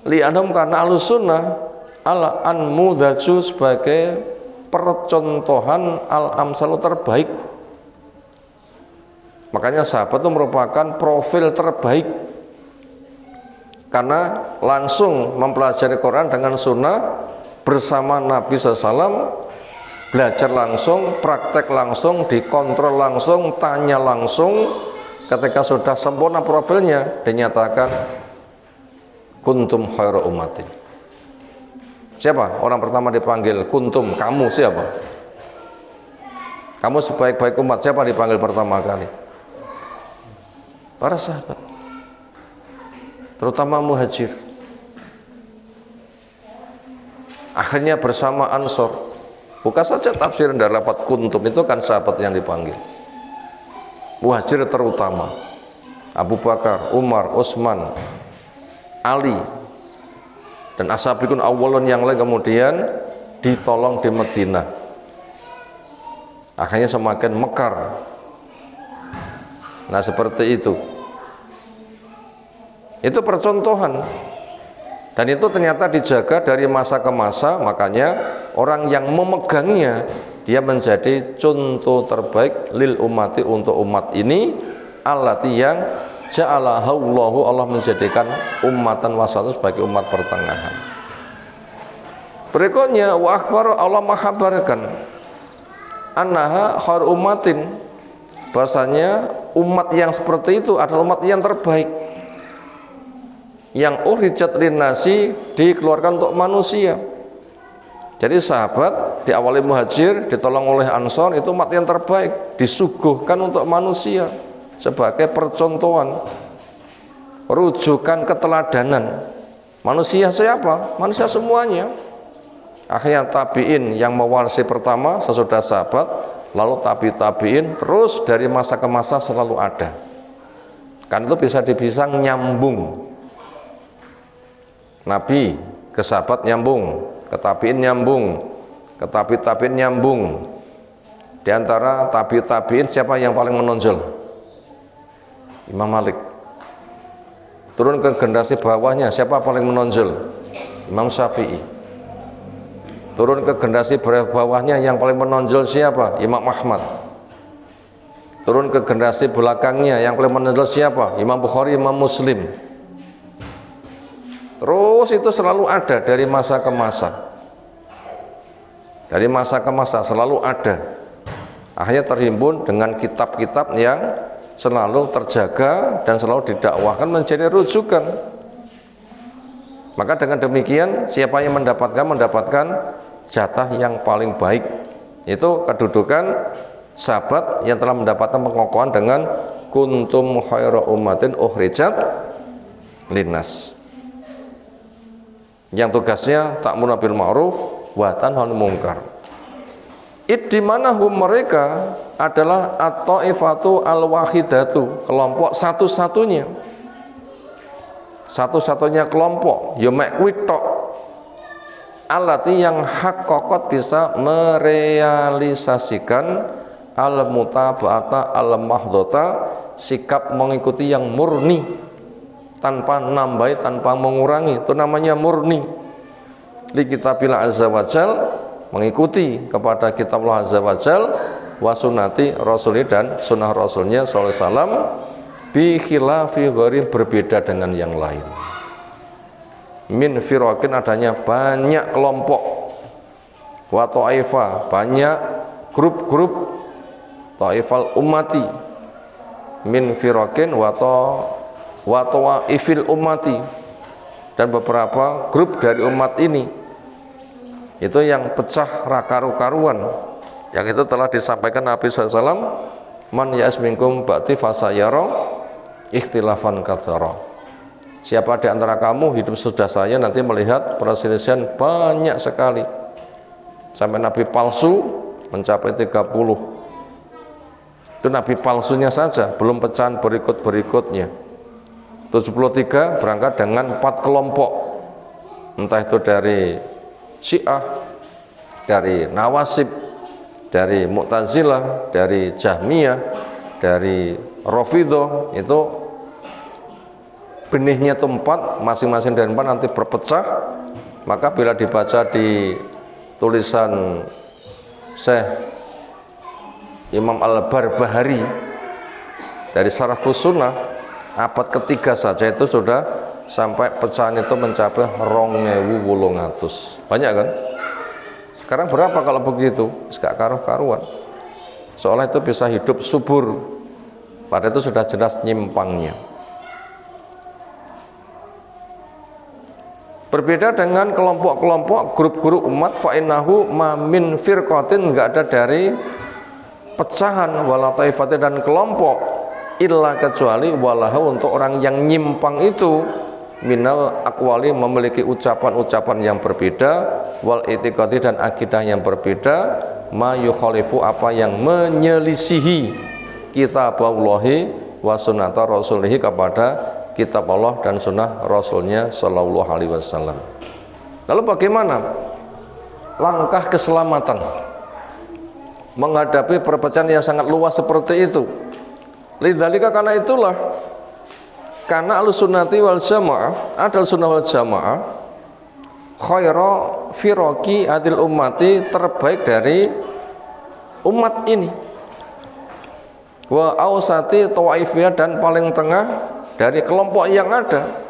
li'anhum, karena ahlus sunnah ala anmudaju, sebagai percontohan al-amsalu, terbaik. Makanya sahabat itu merupakan profil terbaik, karena langsung mempelajari Quran dengan sunnah bersama Nabi SAW, belajar langsung, praktek langsung, dikontrol langsung, tanya langsung. Ketika sudah sempurna profilnya, dinyatakan kuntum khairu ummatin. Siapa orang pertama dipanggil kuntum? Kamu siapa? Kamu sebaik-baik umat. Siapa dipanggil pertama kali? Para sahabat, terutama muhajir. Akhirnya bersama Ansor, Buka saja tafsir dari lafaz kuntum, itu kan sahabat yang dipanggil. Muhajir terutama, Abu Bakar, Umar, Utsman, Ali, dan as-sabiqun awwalun yang lain kemudian ditolong di Madinah. Akhirnya semakin mekar. Nah seperti itu. Itu percontohan. Dan itu ternyata dijaga dari masa ke masa, makanya orang yang memegangnya dia menjadi contoh terbaik lil umati, untuk umat ini, allati yang ja'alahullahu, Allah menjadikan ummatan wasatan sebagai umat pertengahan. Berikutnya wa akhbar, Allah menghabarkan annaha khair ummatin, bahasanya umat yang seperti itu adalah umat yang terbaik, yang ukhrijat linnasi, dikeluarkan untuk manusia. Jadi sahabat diawali Muhajir, ditolong oleh Ansor, itu umat yang terbaik, disuguhkan untuk manusia sebagai percontohan, rujukan keteladanan. Manusia siapa? Manusia semuanya. Akhirnya tabi'in yang mewarisi pertama sesudah sahabat, lalu tabi'in, terus dari masa ke masa selalu ada. Kan itu bisa dibilang nyambung. Nabi ke sahabat nyambung, ke tabi'in nyambung, ke tabi'in nyambung. Di antara tabi'in siapa yang paling menonjol? Imam Malik. Turun ke generasi bawahnya, siapa paling menonjol? Imam Syafi'i. Turun ke generasi bawahnya, yang paling menonjol siapa? Imam Ahmad. Turun ke generasi belakangnya, yang paling menonjol siapa? Imam Bukhari, Imam Muslim. Terus itu selalu ada dari masa ke masa. Dari masa ke masa selalu ada. Akhirnya terhimpun dengan kitab-kitab yang selalu terjaga dan selalu didakwahkan menjadi rujukan. Maka dengan demikian siapa yang mendapatkan jatah yang paling baik, itu kedudukan sahabat yang telah mendapatkan pengokohan dengan kuntum khaira ummatin ukhrijat linnas, yang tugasnya ta'muruna bil ma'ruf wa tanhauna 'anil munkar. Di mana mereka adalah at-taifatu al-wahidatu, kelompok satu-satunya kelompok, ya mek kuwi tok, alati yang haqqaqat bisa merealisasikan al-mutaba'ata al-mahdhata, sikap mengikuti yang murni, tanpa nambahi, tanpa mengurangi, itu namanya murni. Li kitabillah azza wajal, mengikuti kepada kitab Allah azza wajal, wa sunnati rasuli, dan sunnah rasulnya sallallahu alaihi wasallam, bi khilafi ghairi, berbeda dengan yang lain. Min firaqin, adanya banyak kelompok, wa ta'ifa, banyak grup-grup, ta'ifal ummati, min firaqin wa ta'ifil ummati, dan beberapa grup dari umat ini itu yang pecah karu-karuan, yang itu telah disampaikan Nabi SAW, man ya'as minkum ba'ti fasayara ikhtilafan katsara. Siapa di antara kamu hidup sudah saya nanti melihat perselisihan banyak sekali, sampai nabi palsu mencapai 30. Itu nabi palsunya saja, belum pecahan berikut-berikutnya. 73 berangkat dengan 4 kelompok, entah itu dari Syiah, dari Nawasib, dari Mu'tazilah, dari Jahmiyah, dari Rafidhah. Itu benihnya itu 4, masing-masing dari 4 nanti berpecah. Maka bila dibaca di tulisan Syekh Imam Al-Barbahari dari Syarah Sunnah, abad ketiga saja itu sudah sampai pecahan itu mencapai 2800. Banyak kan? Sekarang berapa kalau begitu? Gak karuan. Seolah itu bisa hidup subur, padahal itu sudah jelas nyimpangnya. Berbeda dengan kelompok-kelompok, grup-grup umat, fa'innahu ma min firqatin, enggak ada dari pecahan, wala taifatin, dan kelompok, illa kecuali walahu, untuk orang yang nyimpang itu, minal aqwali, memiliki ucapan-ucapan yang berbeda, wal itiqadi, dan akidah yang berbeda, ma yukhalifu, apa yang menyelisihi kitaballahi wa sunnata rasulihi, kepada kitab Allah dan sunnah rasulnya sallallahu alaihi wasallam. Lalu bagaimana langkah keselamatan menghadapi perpecahan yang sangat luas seperti itu? Lidzalika, karena itulah, karena al-sunnati wal jamaah, adal sunnah wal jamaah, khaira firaqi adil ummati, terbaik dari umat ini, wa ausati tawaifiyah, dan paling tengah dari kelompok yang ada.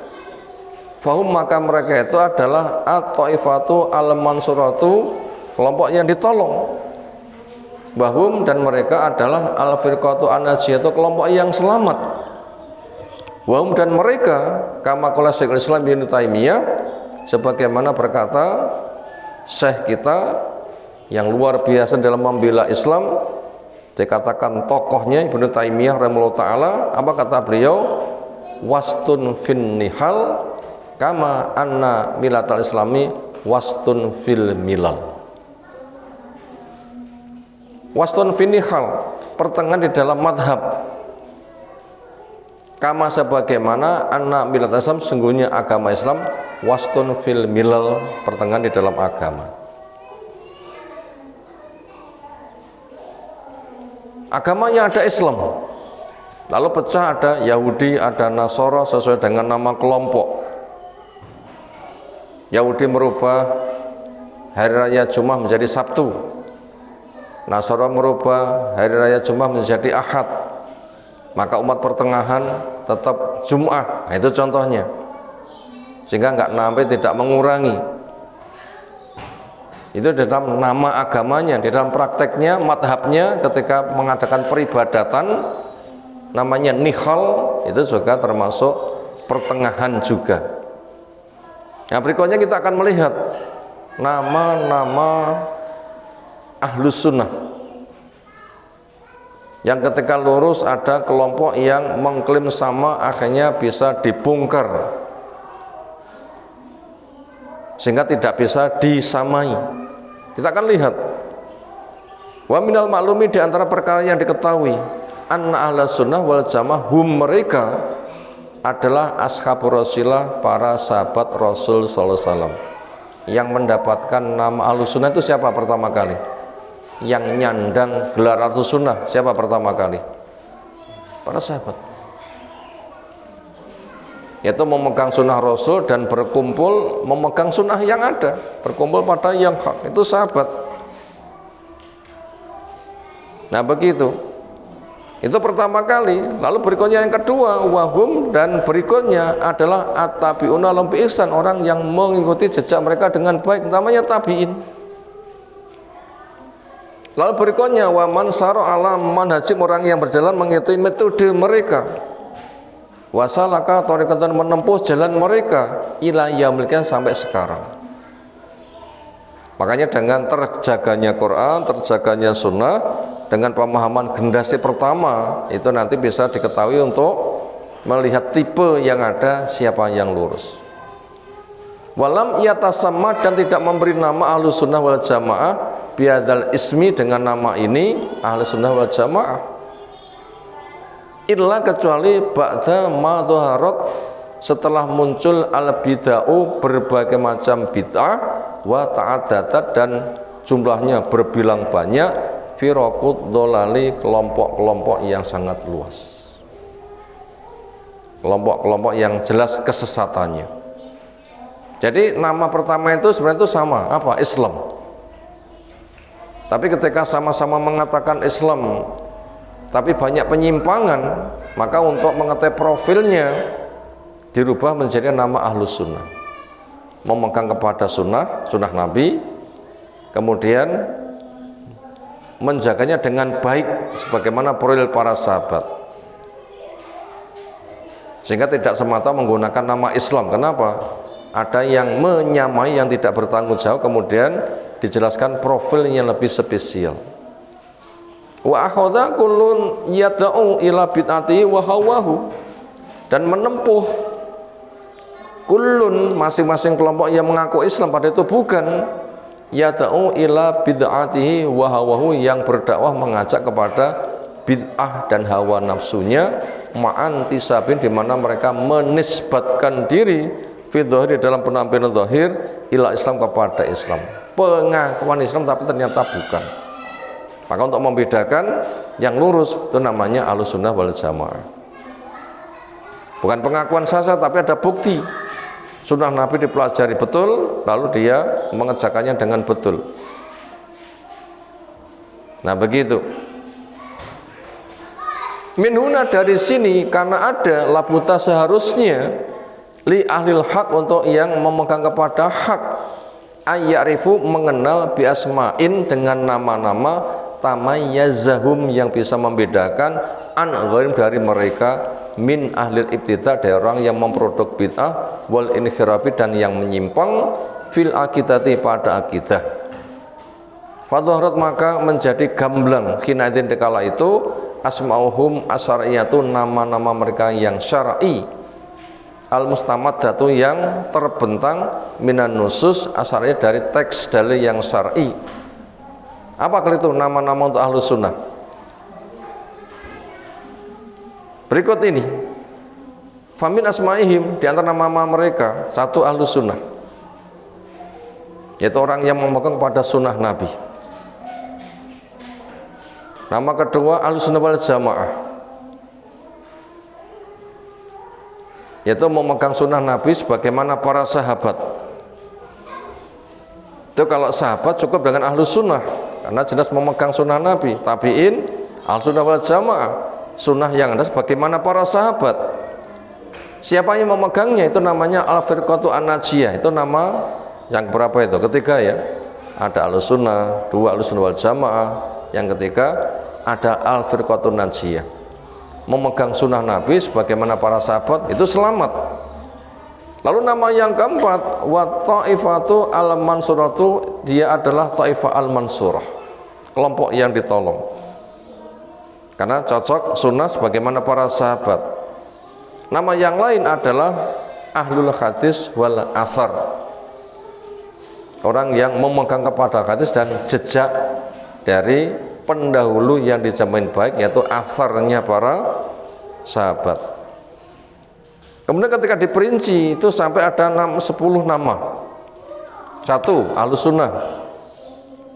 Fahum, maka mereka itu adalah at-taifatu al-mansuratu, kelompok yang ditolong. Bahum, dan mereka adalah al-firqatu an-najiyatu, kelompok yang selamat. Wahum, dan mereka, kama qala Syekhul Islam Ibnu Taimiyah, sebagaimana berkata syekh kita yang luar biasa dalam membela Islam, dikatakan tokohnya Ibnu Taimiyah rahimahullah taala, apa kata beliau? Wastun fin nihal kama anna milatal islami wastun fil milal. Wastun fin nihal, pertengahan di dalam madhab, kama, sebagaimana anna milatal islam, sungguhnya agama Islam, wastun fil milal, pertengahan di dalam agama. Agamanya ada Islam, lalu pecah, ada Yahudi, ada Nasara, sesuai dengan nama kelompok. Yahudi merubah hari raya Jumat menjadi Sabtu, Nasara merubah hari raya Jumat menjadi Ahad, maka umat pertengahan tetap Jum'ah. Nah, itu contohnya, sehingga nggak sampai tidak mengurangi. Itu di dalam nama agamanya, di dalam prakteknya, madhabnya, ketika mengadakan peribadatan, namanya nihal, itu juga termasuk pertengahan juga. Nah, berikutnya kita akan melihat nama-nama ahlus sunnah yang ketika lurus ada kelompok yang mengklaim sama, akhirnya bisa dibongkar sehingga tidak bisa disamai. Kita akan lihat, wa minal maklumi, di antara perkara yang diketahui, anna ahlus sunnah wal jamaah hum, mereka adalah ashabur Rasulillah, para sahabat Rasul sallallahu alaihi wasallam. Yang mendapatkan nama ahlus sunnah itu siapa pertama kali? Yang nyandang gelar ahlus sunnah siapa pertama kali? Para sahabat. Yaitu memegang sunnah Rasul dan berkumpul memegang sunnah yang ada, berkumpul pada yang hak, itu sahabat. Nah, begitu. Itu pertama kali. Lalu berikutnya yang kedua, wahum, dan berikutnya adalah at-tabi'una lahum bi ihsan, orang yang mengikuti jejak mereka dengan baik, namanya tabi'in. Lalu berikutnya waman saro ala manhajim, orang yang berjalan mengikuti metode mereka, wasalaka thariqatan, menempuh jalan mereka ila yaumil qiyamah, sampai sekarang. Makanya dengan terjaganya Quran, terjaganya sunnah, dengan pemahaman generasi pertama, itu nanti bisa diketahui untuk melihat tipe yang ada, siapa yang lurus. Walam yatasamma, dan tidak memberi nama ahlus sunnah wal jamaah biadal ismi, dengan nama ini ahlus sunnah wal jamaah, illa, kecuali ba'da ma dhaharat, setelah muncul al bid'ah, berbagai macam bid'ah, wa ta'addadat, dan jumlahnya berbilang banyak, firaqud dolali, kelompok-kelompok yang sangat luas, kelompok-kelompok yang jelas kesesatannya. Jadi nama pertama itu sebenarnya itu sama, apa? Islam. Tapi ketika sama-sama mengatakan Islam tapi banyak penyimpangan, maka untuk mengetahui profilnya dirubah menjadi nama ahlus sunnah, memegang kepada sunnah Nabi, kemudian menjaganya dengan baik sebagaimana profil para sahabat, sehingga tidak semata menggunakan nama Islam. Kenapa? Ada yang menyamai, yang tidak bertanggung jawab, kemudian dijelaskan profilnya lebih spesial. Wa akhadha kullun yad'u ila bid'ati wa hawahu, dan menempuh kullun masing-masing kelompok yang mengaku Islam pada itu bukan yad'u ila bid'atihi wa hawahu yang berdakwah mengajak kepada bid'ah dan hawa nafsunya ma'antisabin di mana mereka menisbatkan diri fi dhahiri dalam penampilan zahir ila Islam kepada Islam. Pengakuan Islam tapi ternyata bukan. Maka untuk membedakan yang lurus itu namanya Ahlussunnah wal Jamaah. Bukan pengakuan saja tapi ada bukti. Sunnah Nabi dipelajari betul, lalu dia mengerjakannya dengan betul. Nah begitu. Minhuna dari sini karena ada labuta seharusnya li ahlil haq untuk yang memegang kepada hak ayyarifu mengenal bi asma'in dengan nama-nama tamayyazahum yang bisa membedakan an ghairim dari mereka min ahlil ibtida dari orang yang memproduk bid'ah wal inhirafi dan yang menyimpang fil akidati pada akidah. Fadharat maka menjadi gamblang khinaidin dikala itu asma'uhum asyariyatu nama-nama mereka yang syar'i al mustamaddatu yang terbentang minan nusus asalnya dari teks dalil yang syar'i. Apa kalau itu nama-nama untuk Ahlus Sunnah? Berikut ini. Famin asma'ihim di antara nama-nama mereka satu Ahlus Sunnah, yaitu orang yang memegang pada sunnah Nabi. Nama kedua Ahlussunnah wal Jamaah, yaitu memegang sunnah Nabi sebagaimana para sahabat. Itu kalau sahabat cukup dengan Ahlus Sunnah karena jelas memegang sunnah Nabi. Tabi'in Ahlussunnah wal Jamaah, sunnah yang ada sebagaimana para sahabat. Siapa yang memegangnya itu namanya Al-Firqatu An-Najiyah. Itu nama yang berapa itu? Ketiga ya. Ada Ahlus Sunnah, dua Ahlussunnah wal Jamaah, yang ketiga ada Al-Firqatu Najiyah. Memegang sunnah Nabi sebagaimana para sahabat itu selamat. Lalu nama yang keempat wa ta'ifatu al-mansuratu, dia adalah ta'ifah al-mansurah, kelompok yang ditolong karena cocok sunnah sebagaimana para sahabat. Nama yang lain adalah ahlul hadis wal athar, orang yang memegang kepada hadis dan jejak dari pendahulu yang dijamin baik, yaitu atharnya para sahabat. Kemudian ketika diperinci itu sampai ada 10 nama. Satu Ahlus Sunnah,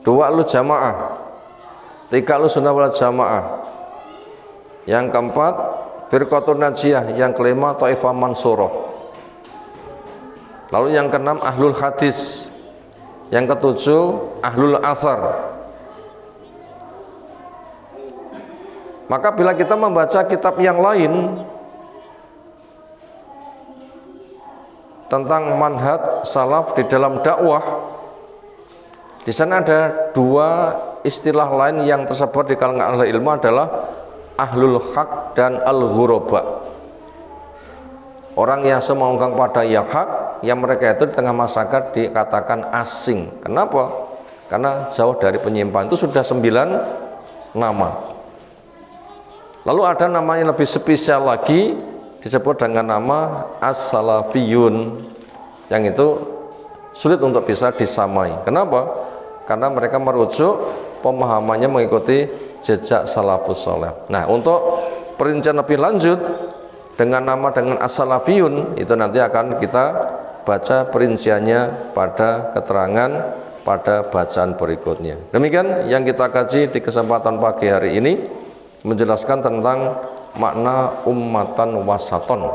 dua Ahlus Jamaah, tiga Ahlussunnah wal Jamaah, yang keempat Firqatun Najiyah, yang kelima Taifah Mansurah, lalu yang keenam Ahlul Hadis, yang ketujuh Ahlul Athar. Maka bila kita membaca kitab yang lain tentang manhaj salaf di dalam dakwah, di sana ada dua istilah lain yang tersebar di kalangan ahli ilmu adalah ahlul haq dan al-ghuraba, orang yang sememegang pada yang hak, yang mereka itu di tengah masyarakat dikatakan asing. Kenapa? Karena jauh dari penyimpangan. Itu sudah 9 nama. Lalu ada nama yang lebih spesial lagi disebut dengan nama as-salafiyun, yang itu sulit untuk bisa disamai. Kenapa? Karena mereka merujuk pemahamannya mengikuti jejak salafus saleh. Nah, untuk perincian lebih lanjut dengan nama dengan as-salafiyun itu nanti akan kita baca perinciannya pada keterangan pada bacaan berikutnya. Demikian yang kita kaji di kesempatan pagi hari ini, menjelaskan tentang makna ummatan wasaton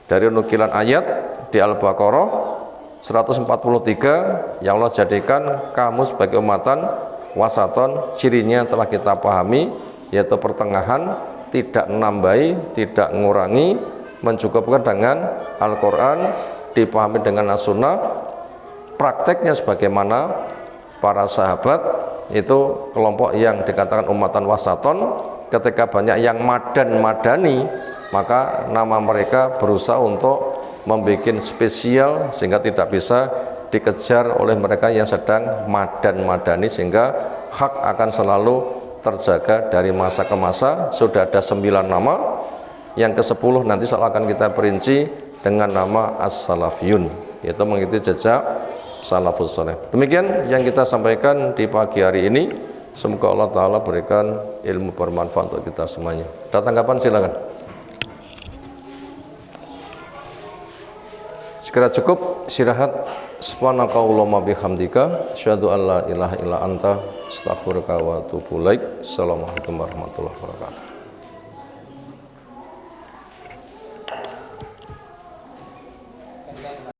dari nukilan ayat di Al-Baqarah 143 yang Allah jadikan kamu sebagai ummatan wasaton. Cirinya telah kita pahami, yaitu pertengahan, tidak menambahi, tidak mengurangi, mencukupkan dengan Al-Quran, dipahami dengan As-Sunnah, prakteknya sebagaimana para sahabat. Itu kelompok yang dikatakan ummatan wasaton. Ketika banyak yang madani, maka nama mereka berusaha untuk membuat spesial sehingga tidak bisa dikejar oleh mereka yang sedang madani, sehingga hak akan selalu terjaga dari masa ke masa. Sudah ada 9 nama, yang ke-10 nanti akan kita perinci dengan nama As-Salafiyun, yaitu mengikuti jejak salafus saleh. Demikian yang kita sampaikan di pagi hari ini. Semoga Allah Ta'ala berikan ilmu bermanfaat untuk kita semuanya. Ada tanggapan silakan. Segera cukup istirahat. Subhanakallahumma bihamdika asyhadu an la ilaha illa anta astaghfiruka wa atubu ilaik. Assalamualaikum warahmatullahi wabarakatuh.